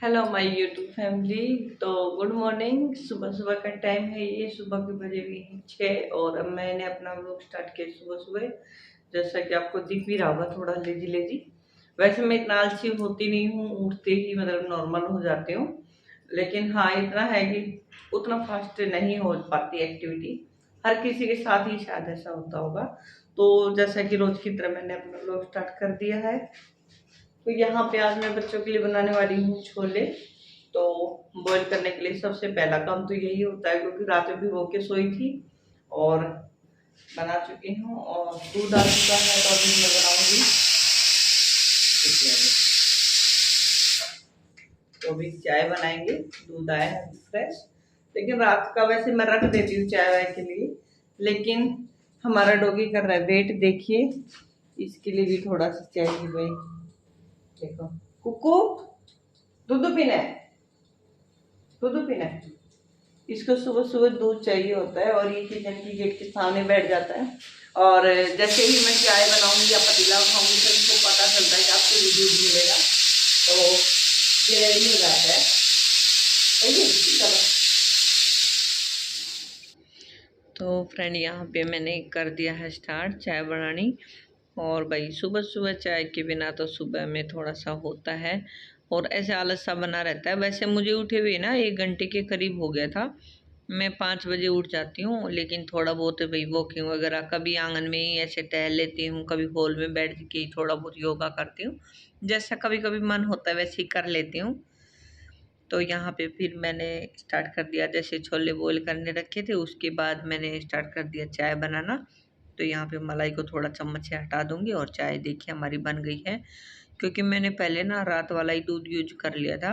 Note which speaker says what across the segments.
Speaker 1: Hello my YouTube family. तो good morning. सुबह सुबह का टाइम है, ये सुबह के बजे भी हैं 6 और अब मैंने अपना व्लॉग स्टार्ट किया सुबह सुबह। जैसा कि आपको दिख भी रहा होगा, थोड़ा लेजी लेजी। वैसे मैं इतना आलसी होती नहीं हूँ, उठते ही मतलब नॉर्मल हो जाती हूँ। लेकिन हाँ, इतना है कि उतना फास्ट नहीं हो पाती एक्टिविटी। हर किसी के साथ ही शायद ऐसा होता होगा। तो जैसा कि रोज की तरह मैंने अपना व्लॉग स्टार्ट कर दिया है। तो यहाँ पे आज मैं बच्चों के लिए बनाने वाली हूँ छोले। तो बॉईल करने के लिए सबसे पहला काम तो यही होता है, क्योंकि रात में भिगो के सोई थी और बना चुकी हूँ और दूध आ चुका है, तो अभी मैं बनाऊंगी। तो अभी चाय बनाएंगे, दूध आया है फ्रेश। लेकिन रात का वैसे मैं रख देती हूँ चाय वाय के लिए। लेकिन हमारा डॉगी कर रहा है वेट, देखिए। इसके लिए भी थोड़ा सा चाहिए भाई। देखो कुकू, दूध पीना है, दूध पीना है। इसको सुबह सुबह दूध चाहिए होता है और ये किचन की गेट के सामने बैठ जाता है। और जैसे ही मैं चाय बनाऊंगी या पतीला उठाऊंगी तो इनको पता चलता है कि आपको भी दूध मिलेगा। तो ये रेडी हो जाता है। ठीक है, चलो। तो फ्रेंड, यहाँ पे मैंने कर दिया है स्टार्ट चाय बनानी। और भाई सुबह सुबह चाय के बिना तो सुबह में थोड़ा सा होता है और ऐसे आलस सा बना रहता है। वैसे मुझे उठे हुए ना 1 घंटे के करीब हो गया था। मैं 5 बजे उठ जाती हूँ, लेकिन थोड़ा बहुत भाई वॉकिंग वगैरह, कभी आंगन में ही ऐसे टहल लेती हूँ, कभी हॉल में बैठ के थोड़ा बहुत योगा करती हूँ। जैसा कभी कभी मन होता है वैसे ही कर लेती हूँ। तो यहाँ पे फिर मैंने स्टार्ट कर दिया, जैसे छोले बॉईल करने रखे थे उसके बाद मैंने स्टार्ट कर दिया चाय बनाना। तो यहाँ पे मलाई को थोड़ा चम्मच से हटा दूंगी और चाय देखिए हमारी बन गई है। क्योंकि मैंने पहले ना रात वाला ही दूध यूज कर लिया था,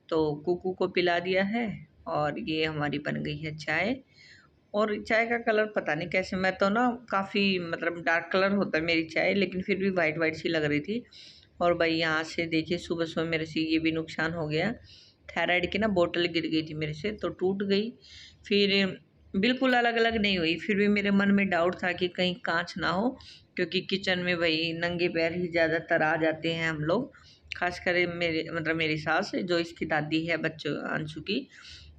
Speaker 1: तो कुकू को पिला दिया है। और ये हमारी बन गई है चाय। और चाय का कलर पता नहीं कैसे, मैं तो ना काफ़ी मतलब डार्क कलर होता है मेरी चाय, लेकिन फिर भी वाइट वाइट सी लग रही थी। और भाई यहाँ से देखिए सुबह सुबह मेरे से ये भी नुकसान हो गया। थायराइड की ना बोतल गिर गई थी मेरे से, तो टूट गई। फिर बिल्कुल अलग अलग नहीं हुई, फिर भी मेरे मन में डाउट था कि कहीं कांच ना हो। क्योंकि किचन में भाई नंगे पैर ही ज़्यादातर आ जाते हैं हम लोग। खासकर मेरे मतलब मेरी सास जो इसकी दादी है बच्चों अंशु की,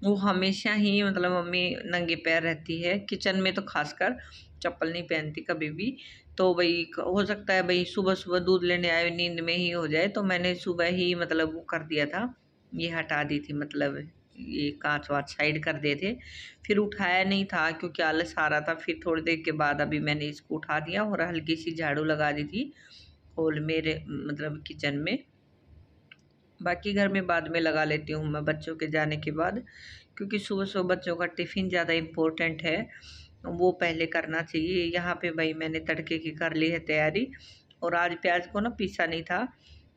Speaker 1: वो हमेशा ही मतलब मम्मी नंगे पैर रहती है किचन में, तो खासकर चप्पल नहीं पहनती कभी भी। तो भाई हो सकता है भाई सुबह सुबह दूध लेने आए नींद में ही हो जाए, तो मैंने सुबह ही मतलब वो कर दिया था। ये हटा दी थी, मतलब ये कांच वाच साइड कर दिए थे। फिर उठाया नहीं था क्योंकि आलस आ रहा था। फिर थोड़ी देर के बाद अभी मैंने इसको उठा दिया और हल्की सी झाड़ू लगा दी थी हॉल मेरे मतलब किचन में। बाकी घर में बाद में लगा लेती हूँ मैं बच्चों के जाने के बाद, क्योंकि सुबह सुबह बच्चों का टिफ़िन ज़्यादा इम्पोर्टेंट है, वो पहले करना चाहिए। यहाँ पे भाई मैंने तड़के की कर ली है तैयारी। और आज प्याज को ना पीसा नहीं था,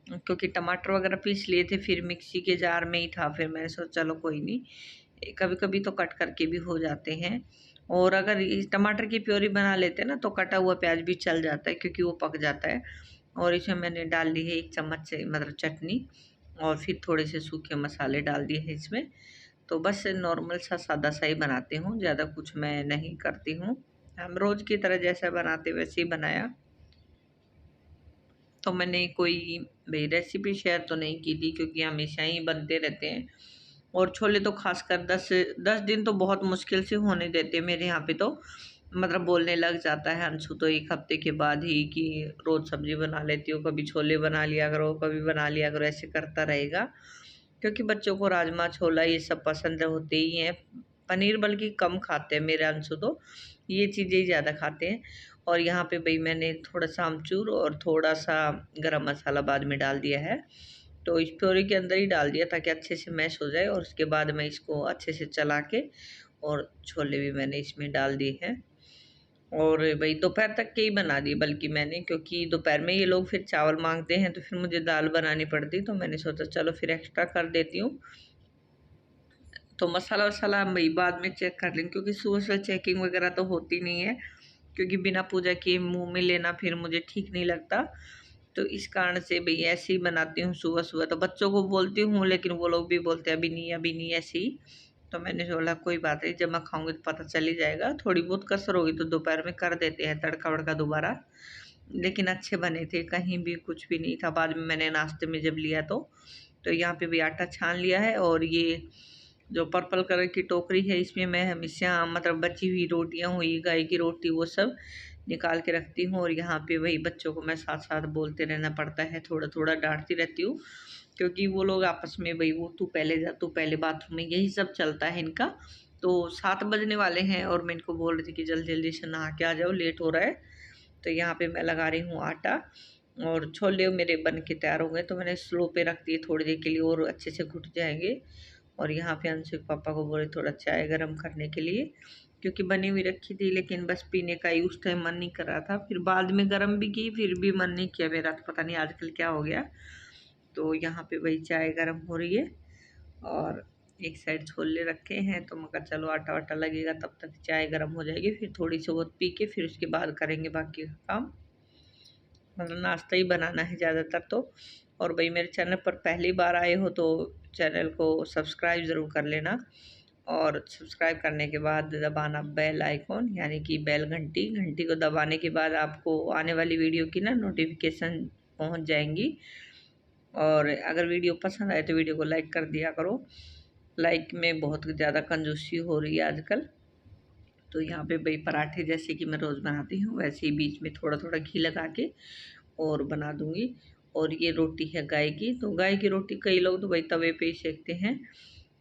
Speaker 1: क्योंकि टमाटर वगैरह पीस लिए थे, फिर मिक्सी के जार में ही था। फिर मैंने सोचा चलो कोई नहीं, कभी कभी तो कट करके भी हो जाते हैं। और अगर इस टमाटर की प्योरी बना लेते हैं ना तो कटा हुआ प्याज भी चल जाता है, क्योंकि वो पक जाता है। और इसमें मैंने डाल ली है 1 चम्मच से मतलब चटनी, और फिर थोड़े से सूखे मसाले डाल दिए हैं इसमें। तो बस नॉर्मल सा सादा सा ही बनाती हूँ, ज़्यादा कुछ मैं नहीं करती हूँ। हम रोज़ की तरह जैसा बनाते वैसे ही बनाया। तो मैंने कोई भाई रेसिपी शेयर तो नहीं की थी, क्योंकि हमेशा ही बनते रहते हैं। और छोले तो खासकर 10 दिन तो बहुत मुश्किल से होने देते हैं मेरे यहाँ पे। तो मतलब बोलने लग जाता है अंशु तो 1 हफ्ते के बाद ही कि रोज़ सब्जी बना लेती हो, कभी छोले बना लिया करो, कभी बना लिया करो, ऐसे करता रहेगा। क्योंकि बच्चों को राजमा छोला ये सब पसंद होते ही हैं। पनीर बल्कि कम खाते हैं मेरे अंशु, तो ये चीज़ें ही ज़्यादा खाते हैं। और यहाँ पे भाई मैंने थोड़ा सा अमचूर और थोड़ा सा गरम मसाला बाद में डाल दिया है। तो इस प्योरी के अंदर ही डाल दिया ताकि अच्छे से मैश हो जाए, और उसके बाद मैं इसको अच्छे से चला के और छोले भी मैंने इसमें डाल दिए हैं। और भाई दोपहर तक के ही बना दिए बल्कि मैंने, क्योंकि दोपहर में ये लोग फिर चावल मांगते हैं तो फिर मुझे दाल बनानी पड़ती, तो मैंने सोचा चलो फिर एक्स्ट्रा कर देती हूँ। तो मसाला वसाला भाई बाद में चेक कर लेंगे, क्योंकि सुबह सुबह चेकिंग वगैरह तो होती नहीं है। क्योंकि बिना पूजा किए मुंह में लेना फिर मुझे ठीक नहीं लगता। तो इस कारण से भई ऐसे ही बनाती हूँ सुबह सुबह। तो बच्चों को बोलती हूँ, लेकिन वो लोग भी बोलते हैं अभी नहीं अभी नहीं, ऐसे ही। तो मैंने बोला कोई बात नहीं, जब मैं खाऊंगी तो पता चल ही जाएगा। थोड़ी बहुत कसर होगी तो दोपहर में कर देते हैं तड़का वड़का दोबारा। लेकिन अच्छे बने थे, कहीं भी कुछ भी नहीं था। बाद में मैंने नाश्ते में जब लिया तो तो यहाँ पे भी आटा छान लिया है और ये जो पर्पल कलर की टोकरी है इसमें मैं हमेशा मतलब बची हुई रोटियां हुई, गाय की रोटी, वो सब निकाल के रखती हूँ। और यहाँ पे वही बच्चों को मैं साथ साथ बोलते रहना पड़ता है, थोड़ा थोड़ा डांटती रहती हूँ, क्योंकि वो लोग आपस में वही वो तू पहले जा, तू पहले बाथरूम में, यही सब चलता है इनका। तो 7 बजने वाले हैं और मैं इनको बोल रही थी कि जल्दी जल्दी से नहा के आ जाओ, लेट हो रहा है। तो यहाँ पे मैं लगा रही हूँ आटा और छोले मेरे बन के तैयार हो गए, तो मैंने स्लो पे रख दिए थोड़ी देर के लिए और अच्छे से घुट जाएंगे। और यहाँ पे अंशु के पापा को बोले थोड़ा चाय गर्म करने के लिए, क्योंकि बनी हुई रखी थी लेकिन बस पीने का ही उस टाइम मन नहीं कर रहा था। फिर बाद में गर्म भी की, फिर भी मन नहीं किया मेरा, तो पता नहीं आजकल क्या हो गया। तो यहाँ पे वही चाय गर्म हो रही है और एक साइड छोले रखे हैं, तो मैं कहा चलो आटा वाटा लगेगा तब तक चाय गर्म हो जाएगी, फिर थोड़ी सी बहुत पी के फिर उसके बाद करेंगे बाकी का काम। मतलब नाश्ता ही बनाना है ज़्यादातर तो। और भाई मेरे चैनल पर पहली बार आए हो तो चैनल को सब्सक्राइब ज़रूर कर लेना, और सब्सक्राइब करने के बाद दबाना बेल आइकॉन, यानी कि बेल घंटी, घंटी को दबाने के बाद आपको आने वाली वीडियो की ना नोटिफिकेशन पहुंच जाएंगी। और अगर वीडियो पसंद आए तो वीडियो को लाइक कर दिया करो, लाइक में बहुत ज़्यादा कंजूसी हो रही है आजकल। तो यहाँ पे भाई पराठे जैसे कि मैं रोज़ बनाती हूँ वैसे ही बीच में थोड़ा थोड़ा घी लगा के और बना दूँगी। और ये रोटी है गाय की, तो गाय की रोटी कई लोग तो भाई तवे पे ही सेकते हैं,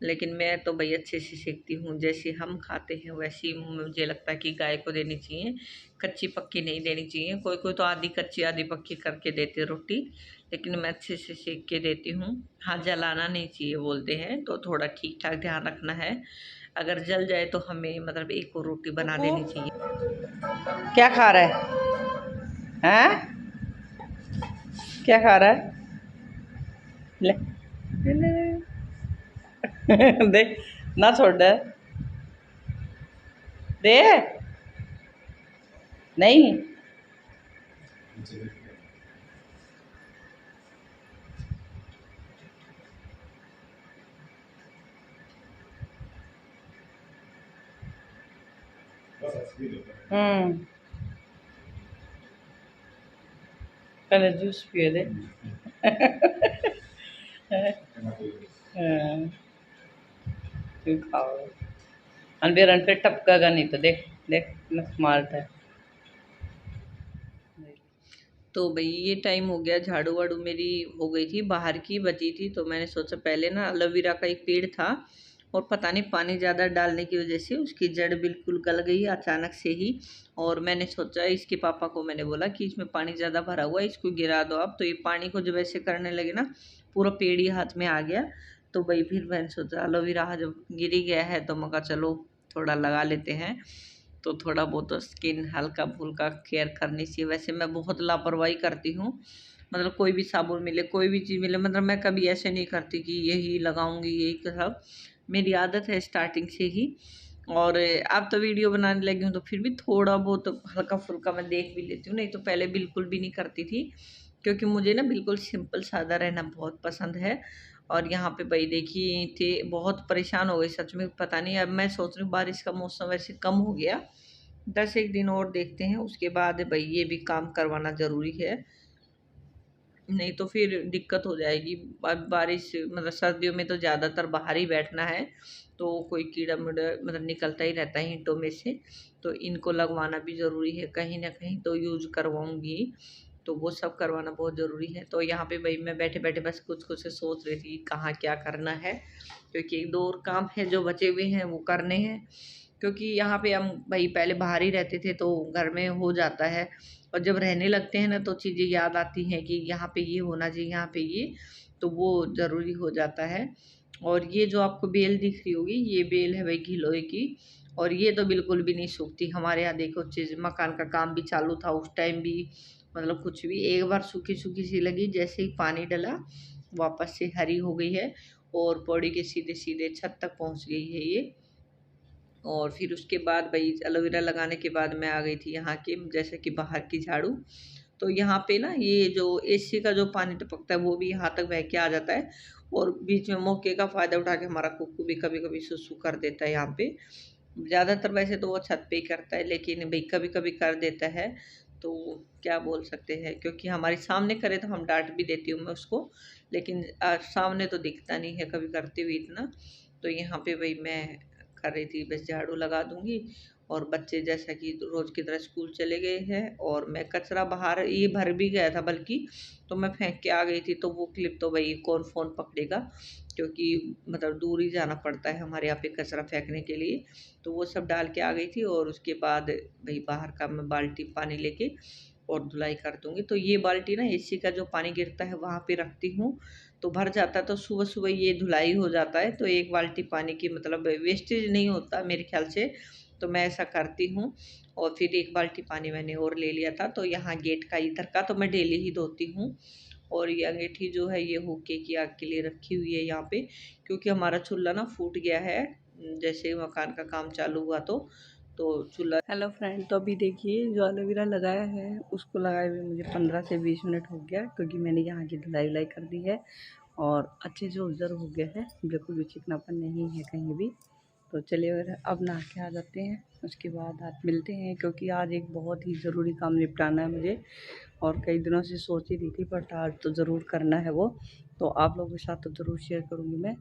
Speaker 1: लेकिन मैं तो भाई अच्छे से सेकती हूँ, जैसे हम खाते हैं वैसी मुझे लगता है कि गाय को देनी चाहिए, कच्ची पक्की नहीं देनी चाहिए। कोई कोई तो आधी कच्ची आधी पक्की करके देते रोटी, लेकिन मैं अच्छे से सेक के देती हूँ। हाँ, जलाना नहीं चाहिए बोलते हैं, तो थोड़ा ठीक ठाक ध्यान रखना है, अगर जल जाए तो हमें मतलब एक और रोटी बना देनी चाहिए। क्या खा रहा है? क्या खा रहा है? ले, ले। दे, ना छोड़ दे, दे, नहीं। पहले जूस पिए दे। हाँ, तू खाओ, अनबेरन पे टपकेगा नहीं तो देख देख कितना स्मार्ट है। तो भाई ये टाइम हो गया, झाड़ू वाड़ू मेरी हो गई थी, बाहर की बची थी, तो मैंने सोचा पहले ना एलोवेरा का एक पेड़ था और पता नहीं पानी ज़्यादा डालने की वजह से उसकी जड़ बिल्कुल गल गई अचानक से ही। और मैंने सोचा, इसके पापा को मैंने बोला कि इसमें पानी ज़्यादा भरा हुआ है, इसको गिरा दो आप। तो ये पानी को जब ऐसे करने लगे ना, पूरा पेड़ ही हाथ में आ गया। तो भाई फिर मैंने सोचा एलोवेरा जब गिर ही गया है तो मैं कहा चलो थोड़ा लगा लेते हैं, तो थोड़ा बहुत तो स्किन हल्का फुल्का केयर करनी चाहिए। वैसे मैं बहुत लापरवाही करती हूँ, मतलब कोई भी साबुन मिले कोई भी चीज़ मिले, मतलब मैं कभी ऐसे नहीं करती कि यही लगाऊंगी यही सब, मेरी आदत है स्टार्टिंग से ही। और अब तो वीडियो बनाने लगी हूँ तो फिर भी थोड़ा बहुत हल्का फुल्का मैं देख भी लेती हूँ, नहीं तो पहले बिल्कुल भी नहीं करती थी, क्योंकि मुझे ना बिल्कुल सिंपल सादा रहना बहुत पसंद है। और यहाँ पे भाई देखिए थे, बहुत परेशान हो गई सच में, पता नहीं, अब मैं सोच रही हूँ बारिश का मौसम वैसे कम हो गया, 10 एक दिन और देखते हैं, उसके बाद भाई ये भी काम करवाना ज़रूरी है, नहीं तो फिर दिक्कत हो जाएगी। अब बारिश मतलब सर्दियों में तो ज़्यादातर बाहर ही बैठना है, तो कोई कीड़ा मुड़ा मतलब निकलता ही रहता है ईंटों में से, तो इनको लगवाना भी ज़रूरी है, कहीं ना कहीं तो यूज़ करवाऊँगी, तो वो सब करवाना बहुत ज़रूरी है। तो यहाँ पे भाई मैं बैठे बैठे बस कुछ कुछ से सोच रही थी कहाँ क्या करना है, क्योंकि एक दो और काम है जो बचे हुए हैं वो करने हैं, क्योंकि यहाँ पे हम भाई पहले बाहर ही रहते थे तो घर में हो जाता है, और जब रहने लगते हैं ना तो चीज़ें याद आती हैं कि यहाँ पे ये होना चाहिए, यहाँ पे ये, तो वो ज़रूरी हो जाता है। और ये जो आपको बेल दिख रही होगी, ये बेल है भाई गिलोय की, और ये तो बिल्कुल भी नहीं सूखती हमारे यहाँ। देखो चीज़, मकान का काम भी चालू था उस टाइम भी, मतलब कुछ भी, एक बार सूखी सूखी सी लगी, जैसे ही पानी डला वापस से हरी हो गई है, और पौड़ी के सीधे सीधे छत तक पहुँच गई है ये। और फिर उसके बाद भाई एलोवेरा लगाने के बाद मैं आ गई थी यहाँ के जैसे कि बाहर की झाड़ू, तो यहाँ पे ना ये जो एसी का जो पानी टपकता है वो भी यहाँ तक बह के आ जाता है, और बीच में मौके का फ़ायदा उठा के हमारा कुक्कू भी कभी कभी सुसु कर देता है यहाँ पे। ज़्यादातर वैसे तो वो छत पे ही करता है, लेकिन भाई कभी कभी कर देता है, तो क्या बोल सकते हैं, क्योंकि हमारे सामने करे तो हम डांट भी देती हूँ मैं उसको, लेकिन सामने तो दिखता नहीं है कभी करते हुए इतना। तो यहाँ पे भाई मैं कर रही थी, बस झाड़ू लगा दूंगी। और बच्चे जैसा कि रोज की तरह स्कूल चले गए हैं, और मैं कचरा बाहर ये भर भी गया था बल्कि, तो मैं फेंक के आ गई थी। तो वो क्लिप तो भाई कौन फ़ोन पकड़ेगा, क्योंकि मतलब दूर ही जाना पड़ता है हमारे यहाँ पे कचरा फेंकने के लिए। तो वो सब डाल के आ गई थी, और उसके बाद भाई बाहर का मैं बाल्टी पानी लेके और धुलाई कर दूंगी। तो ये बाल्टी ना एसी का जो पानी गिरता है वहाँ पे रखती हूँ, तो भर जाता है, तो सुबह सुबह ये धुलाई हो जाता है। तो एक बाल्टी पानी की मतलब वेस्टेज नहीं होता मेरे ख्याल से, तो मैं ऐसा करती हूँ। और फिर एक बाल्टी पानी मैंने और ले लिया था, तो यहाँ गेट का इधर का तो मैं डेली ही धोती हूँ। और ये अंगीठी जो है ये हुक्के की आग के लिए रखी हुई है यहाँ पे, क्योंकि हमारा चूल्हा ना फूट गया है जैसे मकान का काम चालू हुआ। तो चूल्हा। हेलो फ्रेंड, तो अभी देखिए जो एलोवेरा लगाया है उसको लगाए हुए मुझे 15 से 20 मिनट हो गया, क्योंकि मैंने यहाँ की धुलाई वुलाई कर दी है और अच्छे से ऑब्जर्व हो गया है, बिल्कुल भी चिकनापन नहीं है कहीं भी। तो चलिए अब नहा के आ जाते हैं, उसके बाद आप मिलते हैं, क्योंकि आज एक बहुत ही ज़रूरी काम निपटाना है मुझे, और कई दिनों से सोच ही रही थी, बट आज तो ज़रूर करना है वो। तो आप लोगों के साथ तो ज़रूर शेयर करूँगी मैं।